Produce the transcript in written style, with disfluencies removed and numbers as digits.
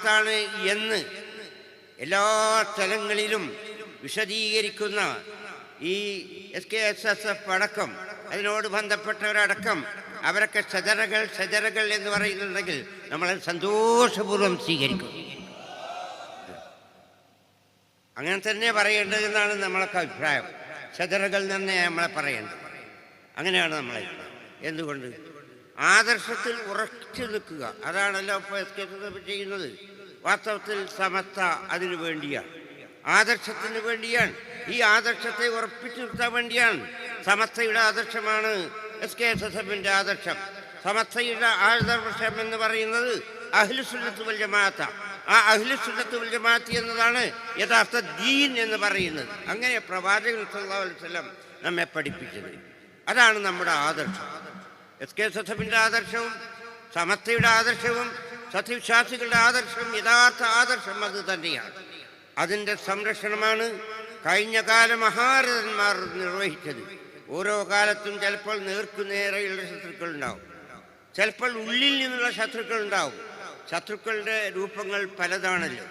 സമത്താണ് എന്ന് എല്ലാ തലങ്ങളിലും വിശദീകരിക്കുന്ന ഈ SKSSF അടക്കം അതിനോട് ബന്ധപ്പെട്ടവരടക്കം അവരൊക്കെ ഷജറകൾ എന്ന് പറയുന്നുണ്ടെങ്കിൽ നമ്മളെ സന്തോഷപൂർവ്വം സ്വീകരിക്കും. അങ്ങനെ തന്നെ പറയേണ്ടതെന്നാണ് നമ്മളൊക്കെ അഭിപ്രായം. ഷജറകൾ തന്നെ നമ്മളെ പറയേണ്ടത്. അങ്ങനെയാണ് നമ്മളെ. എന്തുകൊണ്ട്? ആദർശത്തിൽ ഉറച്ചു നിൽക്കുക. അതാണല്ലോ ഇപ്പോൾ SKSSF ചെയ്യുന്നത്. വാസ്തവത്തിൽ സമത്വ അതിനു വേണ്ടിയാണ്, ആദർശത്തിന് വേണ്ടിയാണ്. ഈ ആദർശത്തെ ഉറപ്പിച്ചു നിർത്താൻ വേണ്ടിയാണ്. സമത്വയുടെ ആദർശമാണ് SKSSFിൻ്റെ ആദർശം. സമത്വയുടെ ആദർശം എന്ന് പറയുന്നത് അഹ്ലുസുന്നത്ത് വൽ ജമാഅത്ത. ആ അഹ്ലുസുന്നത്ത് വൽ ജമാഅത്ത് എന്നതാണ് യഥാർത്ഥ ദീൻ എന്ന് പറയുന്നത്. അങ്ങനെ പ്രവാചകൻ സല്ലല്ലാഹു അലൈഹി വസല്ലം നമ്മെ പഠിപ്പിച്ചത്. അതാണ് നമ്മുടെ ആദർശം. SKSSFിൻ്റെ ആദർശവും സമത്വയുടെ ആദർശവും സത്യവിശ്വാസികളുടെ ആദർശം, യഥാർത്ഥ ആദർശം അത് തന്നെയാണ്. അതിൻ്റെ സംരക്ഷണമാണ് കഴിഞ്ഞ കാല മഹാരഥന്മാർ നിർവഹിച്ചത്. ഓരോ കാലത്തും ചിലപ്പോൾ നേർക്കുനേരെയുള്ള ശത്രുക്കൾ ഉണ്ടാവും, ചിലപ്പോൾ ഉള്ളിൽ നിന്നുള്ള ശത്രുക്കൾ ഉണ്ടാവും. ശത്രുക്കളുടെ രൂപങ്ങൾ പലതാണല്ലോ.